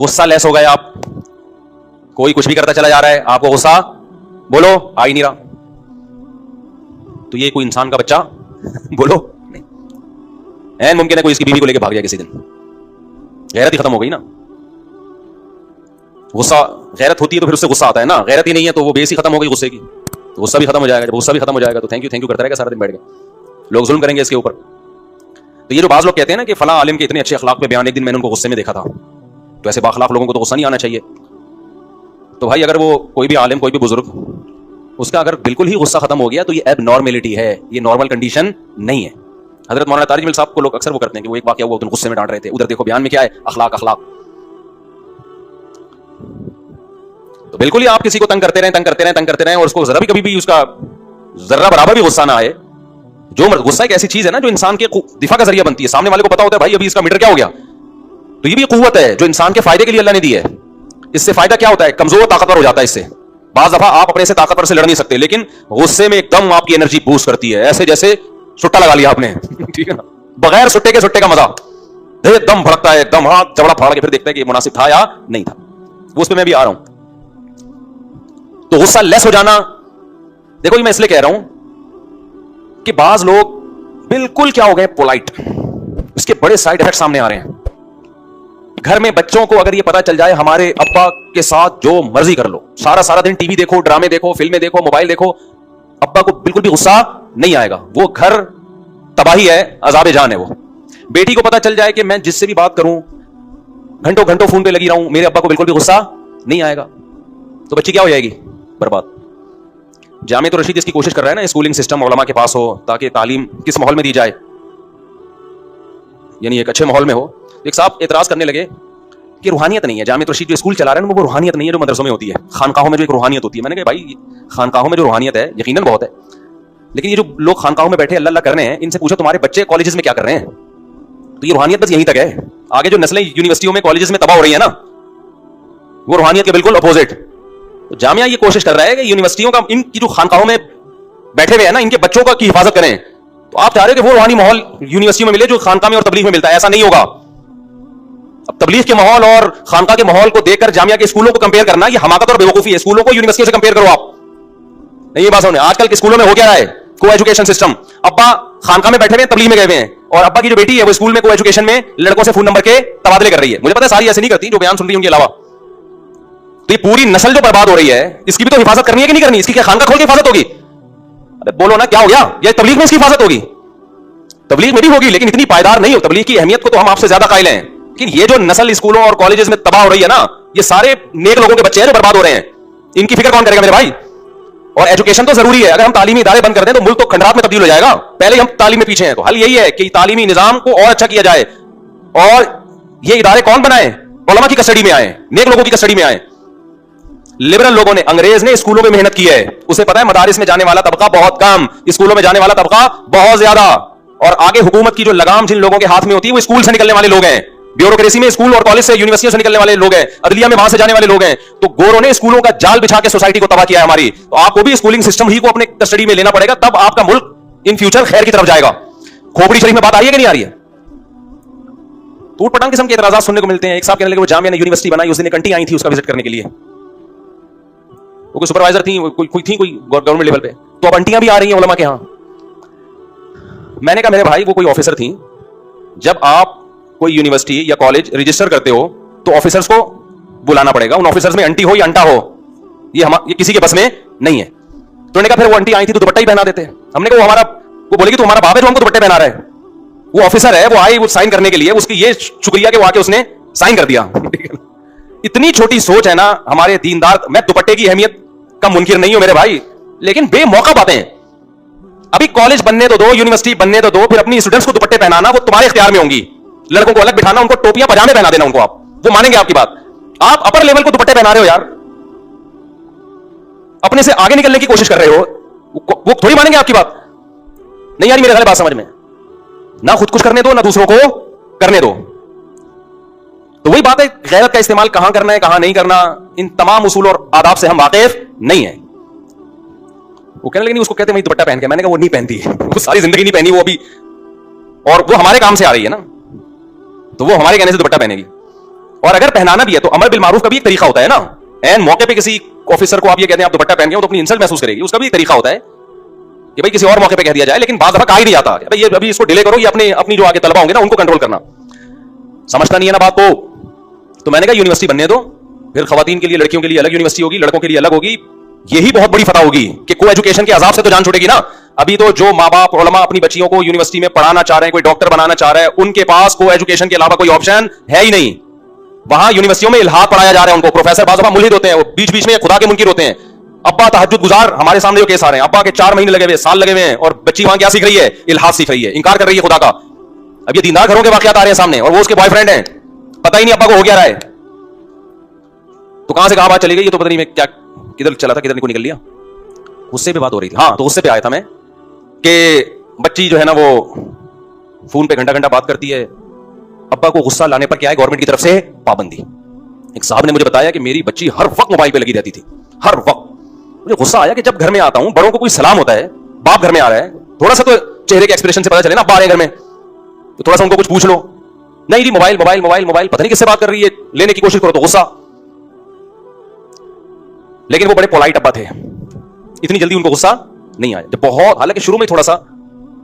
गुस्सा लेस हो गए आप, कोई कुछ भी करता चला जा रहा है, आपको गुस्सा बोलो आ ही नहीं रहा, तो ये कोई इंसान का बच्चा बोलो नहीं। ऐन मुमकिन है कोई इसकी बीवी को लेकर भाग जाए किसी दिन, गैरत ही खत्म हो गई ना। गुस्सा गैरत होती है तो फिर उससे गुस्सा आता है ना, गैरत ही नहीं है तो वो बेस ही खत्म हो गई गुस्से की, तो गुस्सा भी खत्म हो जाएगा। जब गुस्सा भी खत्म हो जाएगा तो थैंक यू करता रहेगा सारा दिन बैठ के, लोग जुल्म करेंगे इसके ऊपर। तो ये जो बाज लोग कहते हैं ना कि फला आलिम के इतने अच्छे अखलाक पे बयान, एक दिन मैंने उनको गुस्से में देखा था, तो ऐसे बाखलाक लोगों को तो गुस्सा नहीं आना चाहिए। तो भाई अगर वो कोई भी आलिम कोई भी बुजुर्ग, उसका अगर बिल्कुल ही गुस्सा खत्म हो गया तो ये एबनॉर्मेलिटी है, ये नॉर्मल कंडीशन नहीं है। हजरत मौलाना तारिक जमील साहब को लोग अक्सर वो करते हैं कि वो एक वाकया हुआ, गुस्से में डांट रहे थे, उधर देखो बयान में क्या है, अखलाक अखलाक। तो बिल्कुल ही आप किसी को तंग करते रहें और उसको जरा भी कभी भी उसका जरा बराबर भी गुस्सा ना आए। जो गुस्सा एक ऐसी चीज है ना जो इंसान के दिफा का जरिया बनती है, सामने वाले को पता होता है भाई अभी इसका मीटर क्या हो गया, तो ये भी कुव्वत है जो इंसान के फायदे के लिए अल्लाह ने दी है। इससे फायदा क्या होता है, कमजोर ताकतवर हो जाता है इससे। बाज दफा आप अपने से ताकतवर से लड़ नहीं सकते, लेकिन गुस्से में एकदम आपकी एनर्जी बूस्ट करती है, ऐसे जैसे सुट्टा लगा लिया आपने ठीक है ना, बगैर सुट्टे का मजा, एकदम भड़कता है, एकदम हाथ जबड़ा फाड़ के फिर देखते हैं कि मुनासिब था या नहीं था। उस पर मैं भी आ रहा हूं। तो गुस्सा लेस हो जाना, देखो ये मैं इसलिए कह रहा हूं कि बाज लोग बिल्कुल क्या हो गए, पोलाइट, इसके बड़े साइड इफेक्ट सामने आ रहे हैं। घर में बच्चों को अगर ये पता चल जाए हमारे अब्बा के साथ जो मर्जी कर लो, सारा दिन टीवी देखो, ड्रामे देखो, फिल्में देखो, मोबाइल देखो, अब्बा को बिल्कुल भी गुस्सा नहीं आएगा, वो घर तबाही है, अजाबे जान है वो। बेटी को पता चल जाए कि मैं जिससे भी बात करूं घंटों फोन पे लगी रहूं, मेरे अब्बा को बिल्कुल भी गुस्सा नहीं आएगा, तो बच्ची क्या हो जाएगी, बर्बाद। जामे तो रशीद इसकी कोशिश कर रहा है ना, स्कूलिंग सिस्टम उलमा के पास हो ताकि तालीम किस माहौल में दी जाए, यानी एक अच्छे माहौल में हो। एक साहब एतराज करने लगे कि रूहानियत नहीं है, जामे तो रशीद जो स्कूल चला रहे हैं वो रूहानियत नहीं है जो मदरसों में होती है, खानकाहों में जो एक रूहानियत होती है। मैंने कहा भाई खानकाहों में जो रूहानियत है यकीनन बहुत है, लेकिन ये जो लोग खानकाहों में बैठे अल्लाह अल्लाह कर रहे हैं, इनसे पूछो तुम्हारे बच्चे कॉलेजेस में क्या कर रहे हैं, तो ये रूहानियत बस यहीं तक है। आगे जो नस्लें यूनिवर्सिटियों में कॉलेजेस में तबाह हो रही है ना, वो रूहानियत के बिल्कुल अपोजिट। तो जामिया ये कोशिश कर रहा है कि यूनिवर्सिटियों का, इनकी जो खानकाहों में बैठे हुए हैं ना, इनके बच्चों का की हिफाजत करें। तो आप चाह रहे हो कि वो रूहानी माहौल यूनिवर्सिटियों में मिले जो खानकाह में और तबलीग में मिलता है, ऐसा नहीं होगा। अब तबलीग के माहौल और खानकाह के माहौल को देखकर जामिया के स्कूलों को कंपेयर करना ये हमाकत और बेवकूफी है। स्कूलों को यूनिवर्सिटियों से कंपेयर करो आप, नहीं ये बात समझ। आजकल के स्कूलों में हो क्या रहा है, को एजुकेशन सिस्टम। अब्बा खानकाह में बैठे हुए हैं, तबलीग में गए हुए हैं, और अब्बा की जो बेटी है वो स्कूल में को एजुकेशन में लड़कों से फोन नंबर के तबादले कर रही है। मुझे पता है सारी ऐसे नहीं करती जो बयान सुन रही है उनके अलावा। तो ये पूरी नस्ल जो बर्बाद हो रही है, इसकी भी तो हिफाजत करनी है कि नहीं करनी? इसकी क्या खानका खोल के हिफाजत होगी? अरे बोलो ना, क्या हो गया? ये तबलीग में इसकी हिफाजत होगी? तबलीग में भी होगी, लेकिन इतनी पायदार नहीं हो। तबलीग की अहमियत को तो हम आपसे ज्यादा कायल हैं, लेकिन ये जो नस्ल स्कूलों और कॉलेजेस में तबाह हो रही है ना, ये सारे नेक लोगों के बच्चे हैं जो बर्बाद हो रहे हैं। इनकी फिक्र कौन करेगा मेरे भाई? और एजुकेशन तो जरूरी है। अगर हम तालीमी इदारे बंद कर दें तो मुल्क तो खंडरात में तब्दील हो जाएगा। पहले हम तालीम में पीछे हैं, तो हल यही है कि तालीमी निजाम को और अच्छा किया जाए। और ये इदारे कौन बनाए? उलमा की कस्टडी में आए, नेक लोगों की कस्टडी में आए। लिबरल लोगों ने, अंग्रेज ने स्कूलों में मेहनत की है, उसे पता है मदारिस में जाने वाला तबका बहुत कम, स्कूलों में जाने वाला तबका बहुत ज्यादा। और आगे हुकूमत की जो लगाम जिन लोगों के हाथ में होती है वो स्कूल से निकलने वाले लोग हैं। ब्यूरोक्रेसी में स्कूल और कॉलेज से, यूनिवर्सिटियों से निकलने वाले लोग हैं, अदलिया में वहां से जाने वाले लोग हैं। तो गोरों ने स्कूलों का जाल बिछा के सोसाइटी को तबाह किया है हमारी। तो आपको भी स्कूलिंग सिस्टम ही को अपने कस्टडी में लेना पड़ेगा, तब आपका मुल्क इन फ्यूचर खैर की तरफ जाएगा। खोपड़ी शरीफ में बात आ रही है कि नहीं आ रही है? टूट पटांग किस्म के एतराज़ात सुनने को मिलते हैं। एक साहब कहने लगे वो जामिया ने यूनिवर्सिटी बनाई, उस दिन एक आंटी आई थी उसका विजिट करने के लिए, वो कोई सुपरवाइजर थी, कोई गवर्नमेंट लेवल पे। तो अब आंटियां भी आ रही हैं उलमा के यहां। मैंने कहा मेरे भाई वो कोई ऑफिसर थी, जब आप कोई यूनिवर्सिटी या कॉलेज रजिस्टर करते हो तो ऑफिसर्स को बुलाना पड़ेगा। उन ऑफिसर्स में आंटी हो या अंटा हो, ये किसी के बस में नहीं है। तो उन्होंने कहा फिर वो आंटी आई थी तो दुपट्टा ही पहना देते। हमने कहा वो बोलेगी तो हमारा बाप है जो हमको दुपट्टे पहना रहा है। वो ऑफिसर है, वो आई वो साइन करने के लिए, उसकी ये शुक्रिया कि वो आके उसने साइन कर दिया। इतनी छोटी सोच है ना हमारे दीनदार। मैं दुपट्टे की अहमियत का मुनकिर नहीं हूं मेरे भाई, लेकिन बेमौका बातें। अभी कॉलेज बनने तो दो, यूनिवर्सिटी बनने तो दो, फिर अपनी स्टूडेंट्स को दुपट्टे पहनाना वो तुम्हारे इख्तियार में होंगी। लड़कों को अलग बिठाना, उनको टोपियां पजामे पहना देना उनको, आप वो मानेंगे आपकी बात? आप अपर लेवल को दुपट्टे पहना रहे हो यार, अपने से आगे निकलने की कोशिश कर रहे हो, वो थोड़ी मानेंगे आपकी बात? नहीं यार मेरे ख्याल बात समझ में ना, खुद कुछ करने दो ना दूसरों को करने दो। तो वही बात है, गैरत का इस्तेमाल कहां करना है कहां नहीं करना, इन तमाम उसूल और आदाब से हम वाकिफ नहीं है। वो कहने लगे नहीं, उसको कहते हैं दुपट्टा पहन के। मैंने कहा वो नहीं पहनती है, वो सारी जिंदगी नहीं पहनी वो अभी, और वो हमारे काम से आ रही है ना, तो वो हमारे कहने से दुपट्टा पहनेगी। और अगर पहनाना भी है तो अमर बिल मारूफ का भी एक तरीका होता है ना। एन मौके पे किसी ऑफिसर को आप ये कहते हैं आप दुपट्टा पहन के, तो अपनी इंसल्ट महसूस करेगी, उसका भी एक तरीका होता है कि भाई किसी और मौके पे कह दिया जाए, लेकिन बात दफा कहा ही नहीं जाता भाई ये अभी इसको डिले करो, ये अपनी जो आगे तलबा होंगे ना उनको कंट्रोल करना। समझता नहीं है ना बात को। तो मैंने कहा यूनिवर्सिटी बनने दो, फिर खवातीन के लिए लड़कियों के लिए अलग यूनिवर्सिटी होगी, लड़कों के लिए अलग होगी। यही बहुत बड़ी फतह होगी कि को एजुकेशन के अजाब से तो जान छूटेगी ना। अभी तो जो माँ बाप उलमा अपनी बच्चियों को यूनिवर्सिटी में पढ़ाना चाह रहे हैं, कोई डॉक्टर बनाना चाह रहा है, उनके पास को एजुकेशन के अलावा कोई ऑप्शन है ही नहीं। वहां यूनिवर्सिटियों में इल्हाद पढ़ाया जा रहा है उनको। प्रोफेसर बाज़ दफा मुल्हिद होते हैं, वो बीच बीच में खुदा के मुनकिर होते हैं। अब्बा तहज्जुद गुजार, हमारे सामने जो केस आ रहे हैं, अब्बा के 4 महीने लगे हुए, साल लगे हुए हैं, और बच्ची वहां क्या सीख रही है? इल्हाद सीख रही है, इंकार कर रही है खुदा का। अब ये दीनदार घरों के वाकयात आ रहे हैं सामने, और वो उसके बॉयफ्रेंड हैं, पता ही नहीं अब्बा को हो क्या रहा है। तो कहां से कहां बात चली गई, ये तो पता नहीं मैं क्या किधर चला था, किधर को निकल लिया। गुस्से पे बात हो रही थी। हाँ, तो गुस्से पे आया था मैं कि बच्ची जो है ना वो फोन पे घंटा घंटा बात करती है। अब्बा को गुस्सा लाने पर क्या है, गवर्नमेंट की तरफ से पाबंदी। एक साहब ने मुझे बताया कि मेरी बच्ची हर वक्त मोबाइल पे लगी रहती थी, हर वक्त। मुझे गुस्सा आया कि जब घर में आता हूं, बड़ों को कोई सलाम होता है, बाप घर में आ रहा है, थोड़ा सा तो चेहरे के एक्सप्रेशन से पता चले ना अब्बा आ रहे हैं घर में, तो थोड़ा सा उनको कुछ पूछ लो। नहीं जी मोबाइल मोबाइल मोबाइल मोबाइल, पता नहीं किससे बात कर रही है, लेने की कोशिश करो तो गुस्सा। लेकिन वो बड़े पोलाइट अब्बा थे, इतनी जल्दी उनको गुस्सा नहीं आया। जब बहुत, हालांकि शुरू में थोड़ा सा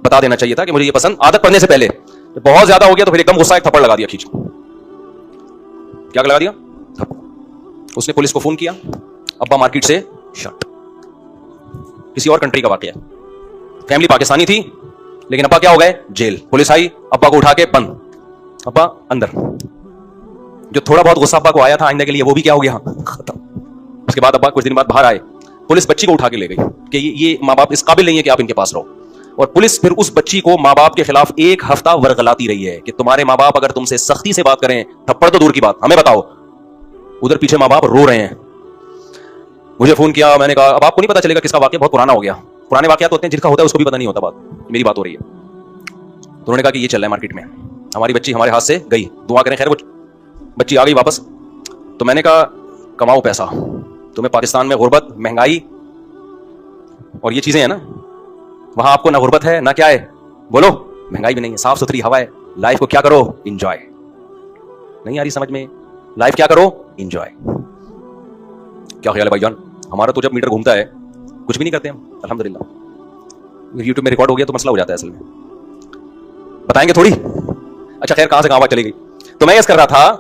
बता देना चाहिए था कि मुझे ये पसंद, आदत पड़ने से पहले। जब बहुत ज्यादा हो गया तो फिर एकदम गुस्सा एक थप्पड़ लगा दिया, खींच। क्या लगा दिया? थप्पड़। उसने पुलिस को फोन किया, अब्बा मार्केट से शट। किसी और कंट्री का वाकया, फैमिली पाकिस्तानी थी, लेकिन अब्बा क्या हो गए? जेल। पुलिस आई, अब्बा को उठा के बंद, अब्बा अंदर। जो थोड़ा बहुत गुस्सा अब्बा को आया था आइंदा के लिए, वो भी क्या हो गया? खत्म। उसके बाद अब्बा कुछ दिन बाद बाहर आए, पुलिस बच्ची को उठा के ले गई कि ये माँ बाप इस काबिल नहीं है कि आप इनके पास रहो। और पुलिस फिर उस बच्ची को माँ बाप के खिलाफ 1 हफ्ता वर्गलाती रही है कि तुम्हारे माँ बाप अगर तुमसे सख्ती से बात करें, थप्पड़ तो दूर की बात, हमें बताओ। उधर पीछे माँ बाप रो रहे हैं। मुझे फोन किया, मैंने कहा अब आपको नहीं पता चलेगा किसका वाकया, बहुत पुराना हो गया। पुराने वाकयात होते हैं, जिनका होता है उसको भी पता नहीं होता बात। मेरी बात हो रही है। तो उन्होंने कहा कि ये चल रहा है मार्केट में, हमारी बच्ची हमारे हाथ से गई, दुआ करें खैर वो बच्ची आ गई वापस। तो मैंने कहा कमाओ पैसा, तुम्हें पाकिस्तान में गुर्बत, महंगाई और ये चीजें हैं ना, वहां आपको ना गुर्बत है ना क्या है, बोलो, महंगाई भी नहीं है, साफ सुथरी हवा है। लाइफ को क्या करो? एंजॉय। नहीं आ रही समझ में? लाइफ क्या करो? एंजॉय। क्या ख्याल है भाईजान? हमारा तो जब मीटर घूमता है कुछ भी नहीं करते हम, अल्हम्दुलिल्लाह। यूट्यूब में रिकॉर्ड हो गया तो मसला हो जाता है असल में, बताएंगे थोड़ी। अच्छा खैर, कहां से कहां बात चली गई। तो मैं यस कर रहा था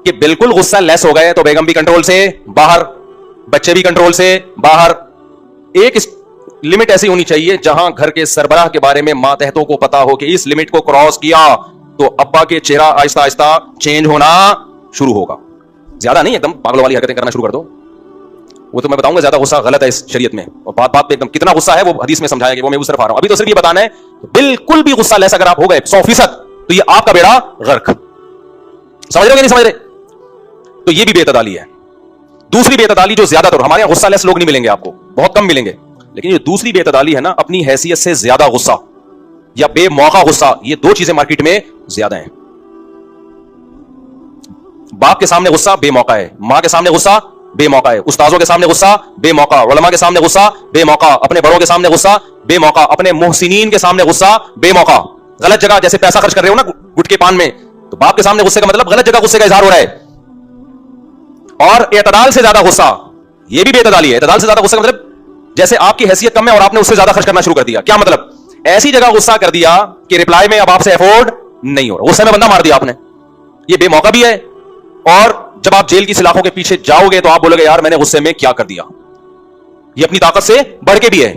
कि बिल्कुल गुस्सा लेस हो गए तो बेगम भी कंट्रोल से बाहर, बच्चे भी कंट्रोल से बाहर। एक लिमिट ऐसी होनी चाहिए जहां घर के सरबराह के बारे में मातहतों को पता हो कि इस लिमिट को क्रॉस किया तो अब्बा के चेहरा आहिस्ता आहिस्ता चेंज होना शुरू होगा। ज्यादा नहीं, एकदम पागलों वाली हरकतें करना शुरू कर दो। वो तो मैं बताऊंगा, ज्यादा गुस्सा गलत है इस शरीयत में, और बात बात पे एकदम कितना गुस्सा है वो हदीस में समझाएंगे, वो मैं उस तरफ आ रहा हूं। अभी तो सिर्फ ये बताना है, बिल्कुल भी गुस्सा लेस अगर आप हो गए 100%, तो ये आपका बेड़ा गर्क। समझ रहे हो कि नहीं समझ रहे? तो ये भी बेतदाली है। दूसरी बेतदाली जो ज्यादातर, हमारे यहां गुस्सा लेस लोग नहीं मिलेंगे आपको, बहुत कम मिलेंगे, लेकिन ये दूसरी बेतदाली है ना, अपनी हैसियत से ज्यादा गुस्सा या बेमौका गुस्सा, ये 2 चीजें मार्केट में ज्यादा हैं। बाप के सामने गुस्सा बेमौका है, मां के सामने गुस्सा बेमौका है, उस्ताजों के सामने गुस्सा बेमौका, उलमा के सामने गुस्सा बेमौका, अपने बड़ों के सामने गुस्सा बेमौका, अपने मुहसिनीन के सामने गुस्सा बेमौका। गलत जगह जैसे पैसा खर्च कर रहे हो ना गुटके पान में, तो बाप के सामने गुस्से का मतलब गलत जगह गुस्से का इजहार हो रहा है। और एतदाल से ज्यादा गुस्सा, यह भी बेतदाली है। एतदाल से ज्यादा गुस्सा का मतलब जैसे आपकी हैसियत कम है और आपने उससे ज्यादा खर्च करना शुरू कर दिया। क्या मतलब? ऐसी जगह गुस्सा कर दिया कि रिप्लाई में अब आपसे अफोर्ड नहीं हो रहा, गुस्से में बंदा मार दिया आपने। ये बेमौका भी है, और जब आप जेल की सलाखों के पीछे जाओगे तो आप बोलोगे यार मैंने गुस्से में क्या कर दिया। ये अपनी ताकत से बढ़ के भी है।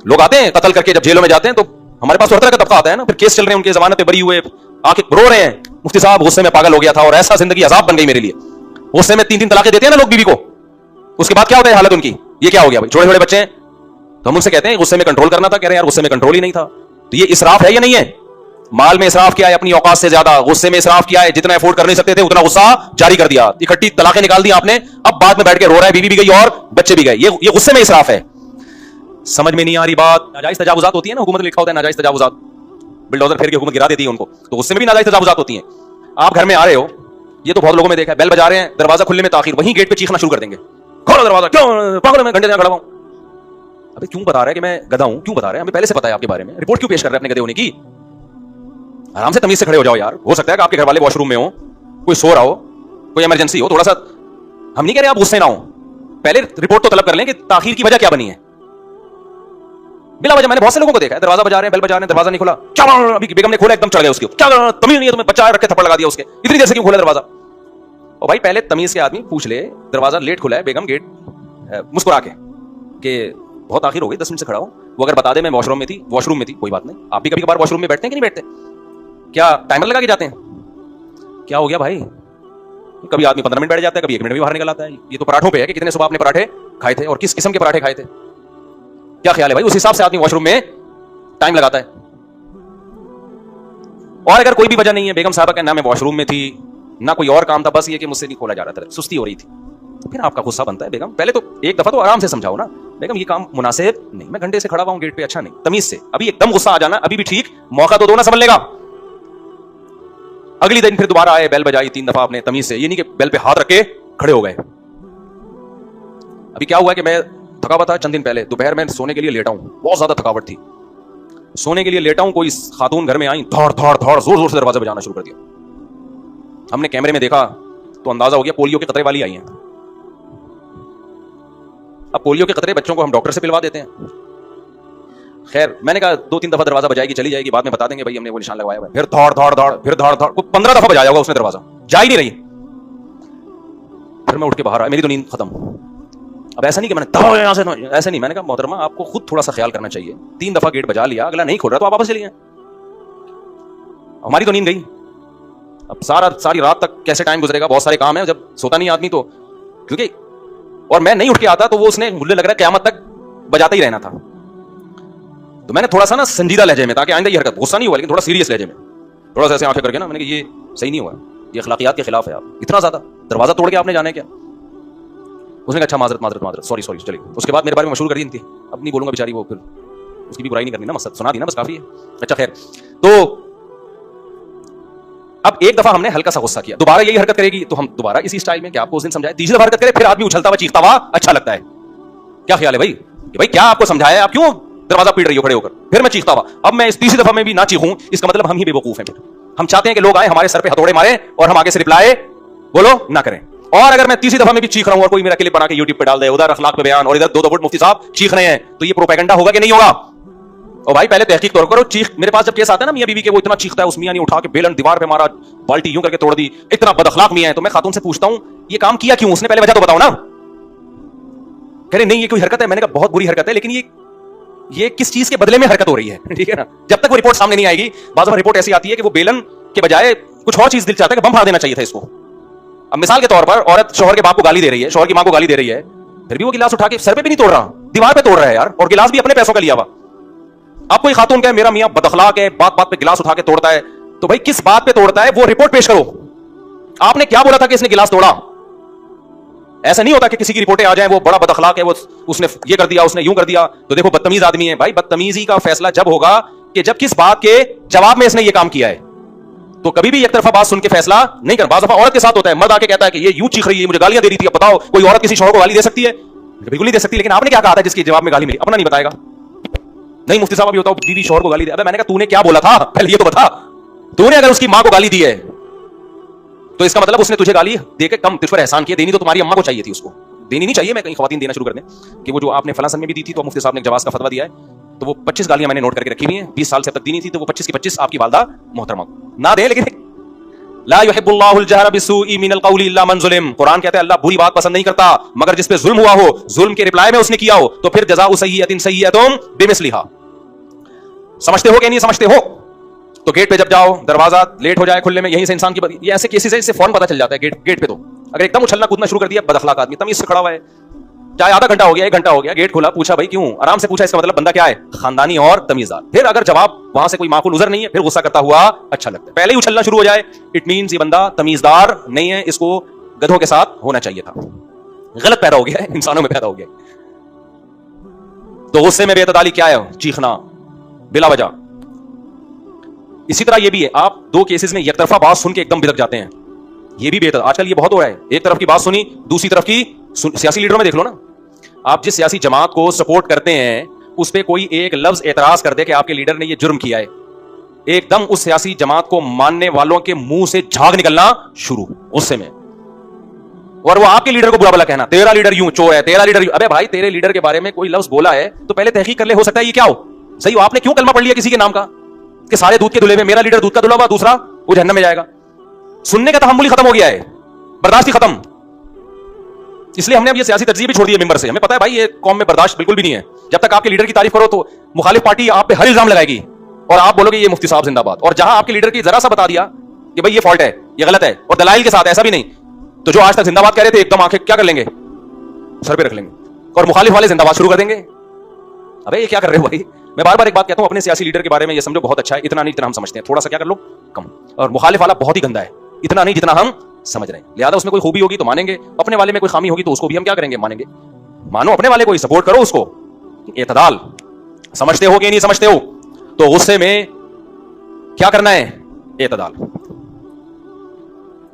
लोग आते हैं कत्ल करके, जब जेलों में जाते हैं तो हमारे पास हर तरह का तबका आता है ना, फिर केस चल रहे हैं, उनके जमानत पे बरी हुए, आके रो रहे हैं, मुफ्ती साहब गुस्से में पागल हो गया था और ऐसा जिंदगी अजाब बन गई मेरे लिए। गुस्से में 3-3 तलाकें देते हैं ना लोग बीवी को, उसके बाद क्या होता है हालत उनकी? ये क्या हो गया भाई, छोटे छोटे बच्चे हैं, तो हम उनसे कहते हैं गुस्से में कंट्रोल करना था, कह रहे हैं यार गुस्से में कंट्रोल ही नहीं था। तो ये इसराफ है या नहीं है? माल में इसराफ किया है अपनी औकात से ज्यादा, गुस्से में इसराफ किया है, जितना अफोर्ड कर नहीं सकते थे उतना गुस्सा जारी कर दिया, इकट्ठी तलाकें निकाल दी आपने, अब बाद में बैठ के रो रहा है, बीवी भी गई और बच्चे भी गए। ये गुस्से में इसराफ है। समझ में नहीं आ रही बात? नाजायज तजावुजात होती है ना, हुकूमत लिखा होता है नाजायज तजावुजात, बिल्डोजर फेर के हुकूमत गिरा देती है उनको, तो गुस्से में भी नाजायज तजावुजात होती हैं। आप घर में आ रहे हो, ये तो बहुत लोगों में देखा है, बेल बजा रहे हैं, दरवाजा खुलने में ताखीर, वहीं गेट पे चीखना शुरू कर देंगे, खोलो दरवाजा, क्यों पागल मैं घंटे से खड़ा हूं। अबे क्यों बता रहा है कि मैं गधा हूं? क्यों बता रहा है? हमें पहले से पता है आपके बारे में, रिपोर्ट क्यों पेश कर रहे हैं अपने गधे होने की? आराम से तमीज से खड़े हो जाओ यार। हो सकता है कि आपके घर वाले वॉशरूम में हो, कोई सो रहा हो, कोई इमरजेंसी हो, थोड़ा सा, हम नहीं कह रहे आप गुस्से ना हो, पहले रिपोर्ट तो तलब कर लें कि ताखीर की वजह क्या बनी है। बिला वजह मैंने बहुत से लोगों को देखा है, दरवाजा बजा रहे हैं, बेल बजा रहे हैं, दरवाजा नहीं खुला, क्या अभी बेगम ने खोला, एकदम चढ़ गए उसके, क्या तमीज नहीं है तुम्हें, बच्चा रख के थप्पड़ लगा दिया उसके, इतनी देर से क्यों खोला दरवाजा। और भाई पहले तमीज के आदमी पूछ ले, दरवाजा लेट खुला है, बेगम गेट मुस्कुरा के बहुत आखिर हो गई, 10 मिनट से खड़ा हूं, वो अगर बता दे मैं वॉशरूम में थी, कोई बात नहीं। आप भी कभी कभार वॉशरूम में बैठते हैं कि नहीं बैठते, क्या टाइमर लगा के जाते हैं, क्या हो गया भाई, कभी आदमी 15 मिनट बैठ जाता है, कभी 1 मिनट में बाहर निकल आता है। ये तो पराठों पे है कि कितने सुबह आपने पराठे खाए थे और किस किस्म के पराठे खाए थे, क्या ख्याल है भाई, उस हिसाब से आदमी वॉशरूम में टाइम लगाता है। और अगर कोई भी वजह नहीं है, बेगम साहब का ना मैं वॉशरूम में थी ना कोई और काम था, बस ये कि मुझसे नहीं खोला जा रहा था, सुस्ती हो रही थी, तो फिर आपका गुस्सा बनता है। बेगम पहले तो एक दफा तो आराम से समझाओ ना, बेगम ये काम मुनासिब नहीं, मैं घंटे से खड़ा हुआ हूं गेट पे, अच्छा नहीं, तमीज से। अभी एकदम गुस्सा आ जाना अभी भी ठीक, मौका तो दो ना संभलने का। अगली दिन फिर दोबारा आए, बेल बजाई 3 दफा आपने तमीज से, ये नहीं कि बेल पे हाथ रख के खड़े हो गए। अभी क्या हुआ कि मैं थका हुआ था चंद दिन पहले, दोपहर में सोने के लिए लेटा हूं, बहुत ज्यादा थकावट थी, सोने के लिए लेटा हूं, कोई खातून घर में आई, धड़ धड़ धड़ जोर जोर से दरवाजा बजाना शुरू कर दिया। हमने कैमरे में देखा तो अंदाजा हो गया पोलियो के कतरे वाली आई हैं। अब पोलियो के कतरे बच्चों को हम डॉक्टर से पिलवा देते हैं। खैर मैंने कहा 2-3 दफा दरवाजा बजाएगी, चली जाएगी, बाद में बता देंगे भाई हमने वो निशान लगवाया हुआ है। फिर धड़ धड़ धड़, फिर धड़ धड़, 15 दफा बजाया होगा उसने दरवाजा, जा ही नहीं रही। फिर मैं उठ के बाहर आया, मेरी तो नींद खत्म। अब ऐसा नहीं कि मैंने यहां से, ऐसे नहीं, मैंने कहा मोहतरमा आपको खुद थोड़ा सा ख्याल करना चाहिए, 3 दफा गेट बजा लिया, अगला नहीं खोल रहा तो आप वापस चलिए। हमारी तो नींद गई। अब सारी रात तक कैसे टाइम गुजरेगा, बहुत सारे काम है, जब सोता नहीं आदमी तो, क्योंकि और मैं नहीं उठ के आता तो वो उसने, मुझे लग रहा है क़यामत तक बजाता ही रहना था। तो मैंने थोड़ा सा ना संजीदा लहजे में, ताकि आइंदा ये हरकत, गुस्सा नहीं हुआ लेकिन थोड़ा सीरियस लहजे में, थोड़ा सा ऐसे आंखें करके ना, मैंने कहा ये सही नहीं हुआ, ये अखलाकियात के खिलाफ है, आप इतना ज्यादा दरवाजा तोड़ के आपने जाना है क्या। उसने कहा अच्छा माजरत, सॉरी चलिए। उसके बाद मेरे बारे में मशहूर कर दी थी, अब नहीं बोलूंगा बेचारी, वो फिर उसकी भी बुराई नहीं करनी ना, मकसद सुना दी ना, बस काफी है। अच्छा खैर, तो अब एक दफा हमने हल्का सा गुस्सा किया, दोबारा यही हरकत करेगी तो हम दोबारा इसी स्टाइल में, कि आपको उस दिन समझाया, तीसरी दफा हरकत करे फिर आदमी उछलता हुआ चीखता हुआ अच्छा लगता है। क्या ख्याल है भाई, कि भाई क्या आपको समझाया, आप क्यों दरवाजा पीट रही हो खड़े होकर, फिर मैं चीखता हुआ। अब मैं इस तीसरी दफा में भी ना चीखूं, इसका मतलब हम ही बेवकूफ हैं। फिर हम चाहते हैं कि लोग आए हमारे सर पे हथौड़े मारे और हम आगे से रिप्लाई बोलो ना करें। और अगर मैं तीसरी दफा में भी चीख रहा हूं और कोई मेरा क्लिप बना के यूट्यूब पे डाल दे, उधर अखलाक पे बयान और इधर 2 फुट मुफ्ती साहब चीख रहे हैं, तो ये प्रोपेगेंडा होगा कि नहीं होगा। और भाई पहले तहकीक तौर करो, चीख, मेरे पास जब केस आता है ना मियां बीवी के, वो इतना चीखता है, उस मियां ने उठा के बेलन दीवार पे मारा, बाल्टी यूं करके तोड़ दी, इतना बदअखलाक मियां है, तो मैं खातून से पूछता हूं ये काम किया क्यों, उसने पहले वजह तो बताओ ना। कह रहे नहीं ये कोई हरकत है, मैंने कहा बहुत बुरी हरकत है, लेकिन ये किस चीज के बदले में हरकत हो रही है, ठीक है ना। जब तक वो रिपोर्ट सामने नहीं आएगी, बाज़ रिपोर्ट ऐसी आती है कि वो बेलन के बजाय कुछ और चीज दिल चाहता है कि बम फाड़ देना चाहिए था इसको। अब मिसाल के तौर पर औरत शौहर के बाप को गाली दे रही है, शौहर की मां को गाली दे रही है, फिर भी वो गिलास उठा के सर पे भी नहीं तोड़ रहा, दीवार पे तोड़ रहा है यार, और गिलास भी अपने पैसों का लिया हुआ। आप कोई खातून कहे मेरा मियां बदअखलाक है, बात बात पे गिलास उठा के तोड़ता है, तो भाई किस बात पे तोड़ता है वो रिपोर्ट पेश करो। आपने क्या बोला था कि इसने गिलास तोड़ा। ऐसा नहीं होता कि किसी की रिपोर्टें आ जाए वो बड़ा बदअखलाक है, वो उसने ये कर दिया, उसने यूं कर दिया, तो देखो बदतमीज आदमी है। भाई बदतमीजी का फैसला जब होगा कि जब किस बात के जवाब में इसने ये काम किया है, तो कभी भी एक तरफा बात सुन के फैसला नहीं कर। बाज़ दफा औरत के साथ होता है, मर्द आके कहता है कि ये यूं चीख रही है, मुझे गालियां दे रही थी, अब बताओ कोई औरत किसी शौहर को गाली दे सकती है? बिल्कुल नहीं दे सकती। लेकिन आपने क्या कहा था जिसके जवाब में गाली मिली, अपना नहीं बताएगा। नहीं मुफ्ती साहब अभी बताओ बीवी शौहर को गाली दे, अबे मैंने कहा तूने क्या बोला था पहले ये तो बता। तूने अगर उसकी मां को गाली दी है तो इसका मतलब उसने तुझे गाली देके कम तुझ पर एहसान किया। देनी तो तुम्हारी अम्मा को चाहिए थी, उसको देनी नहीं चाहिए। मैं कहीं खवातीन देना शुरू कर दें कि वो जो आपने फलां सन में भी दी थी, तो मुफ्ती साहब ने जवाब का फतवा दिया है, तो वो 25 गालियां मैंने नोट करके रखी हुई हैं, 20 साल से अब तक दी नहीं थी, तो वो 25 की 25 आपकी वालदा मोहतरमा ना दे। लेकिन ला युहिब्बुल्लाहुल जहरा बिस्सूई मिनल क़ौली इल्ला मन ज़ुलिम, कुरान कहता है अल्लाह बुरी बात पसंद नहीं करता मगर जिस पे जुल्म हुआ हो, जुल्म के रिप्लाई में उसने किया हो, तो फिर जज़ाउ सय्यतिन सय्यतुम बिमिस्लिहा। समझते हो कि नहीं समझते हो? तो गेट पे जब जाओ, दरवाजा लेट हो जाए खुलने में, यहीं से इंसान की, ये ऐसे केसेस है, इससे फौरन पता चल जाता है गेट पे। तो अगर एकदम उछलना कूदना शुरू कर दिया, बदअखलाक आदमी तमीज से खड़ा हुआ है, चाहे आधा घंटा हो गया 1 घंटा हो गया, गेट खुला, पूछा भाई क्यों, आराम से पूछा, इसका मतलब बंदा क्या है, खानदानी और तमीजदार। फिर अगर जवाब वहां से कोई माकूल उजर नहीं है, फिर गुस्सा करता हुआ अच्छा लगता है। पहले ही उछलना शुरू हो जाए, इट मींस ये बंदा तमीजदार नहीं है, इसको गधों के साथ होना चाहिए था, गलत पैदा हो गया है, इंसानों में पैदा हो गया। तो गुस्से में बेअतदाली क्या है, चीखना बिला वजह। इसी तरह ये भी है, आप 2 केसेस में एक तरफा बात सुन के एकदम बिदक जाते हैं, ये भी बेहतर। आजकल ये बहुत हो रहा है, एक तरफ की बात सुनी, दूसरी तरफ की सियासी लीडरों में देख लो ना, आप जिस सियासी जमात को सपोर्ट करते हैं उस पे कोई एक लफ्ज एतराज कर दे कि आपके लीडर ने ये जुर्म किया है, एकदम उस सियासी जमात को मानने वालों के मुंह से झाग निकलना शुरू गुस्से में। और वो आपके लीडर को बुरा भला कहना, तेरा लीडर यूं चोर है, तेरा लीडर यूं। अबे भाई, तेरे लीडर के बारे में कोई लफ्ज बोला है तो पहले तहकीक कर ले, हो सकता है ये क्या हो। सही हो, आपने क्यों कलमा पढ़ लिया किसी के नाम का कि सारे दूध के धुले में मेरा लीडर दूध का धुला हुआ, दूसरा वो जहन्नम में जाएगा। सुनने का तहम्मुल खत्म हो गया है, बर्दाश्त ही खत्म। इसलिए हमने अब ये सियासी तर्जीह भी छोड़ दी है मिंबर से। हमें पता है भाई ये कौम में बर्दाश्त बिल्कुल भी नहीं है। जब तक आपके लीडर की तारीफ करो तो मुखालिफ पार्टी आप पे हर इल्जाम लगाएगी और आप बोलोगे ये मुफ्ती साहब जिंदाबाद। और जहां आपके लीडर की जरा सा बता दिया कि भाई ये फॉल्ट है, ये गलत है, और दलाइल के साथ, ऐसा भी नहीं, तो जो आज तक जिंदाबाद कह रहे थे एकदम आंखें क्या कर लेंगे, सर पे रख लेंगे, और मुखालिफ वाले जिंदाबाद शुरू कर देंगे। अबे ये क्या कर रहे हो भाई। मैं बार बार एक बात कहता हूं, अपने सियासी लीडर के बारे में ये समझो बहुत अच्छा है, इतना नहीं जितना हम समझते हैं, थोड़ा सा क्या कर लो कम। और मुखालिफ वाला बहुत ही गंदा है, इतना नहीं जितना हम समझ रहे हैं। लिहाजा उसमें कोई खूबी होगी तो मानेंगे, अपने वाले में कोई खामी होगी तो उसको भी हम क्या करेंगे, मानेंगे। मानो अपने वाले को ही, सपोर्ट करो उसको। एतदाल समझते हो कि नहीं समझते हो, तो गुस्से में क्या करना है, एतदाल।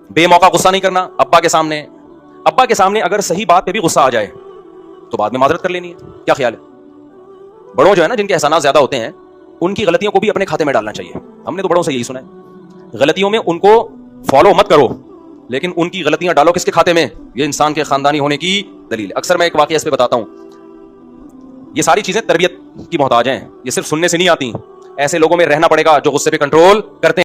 बेमौका गुस्सा नहीं करना। अब्बा के सामने अगर सही बात पे भी गुस्सा आ जाए तो बाद में माजरत कर लेनी है। क्या ख्याल है? बड़ों जो है ना, जिनके एहसानात ज्यादा होते हैं, उनकी गलतियों को भी अपने खाते में डालना चाहिए। हमने तो बड़ों से यही सुना है, गलतियों में उनको फॉलो मत करो, लेकिन उनकी गलतियां डालो किसके खाते में, ये इंसान के खानदानी होने की दलील है। अक्सर मैं एक वाकया इस पे बताता हूं। ये सारी चीजें तरबियत की मोहताज हैं, ये सिर्फ सुनने से नहीं आती। ऐसे लोगों में रहना पड़ेगा जो गुस्से पे कंट्रोल करते हैं।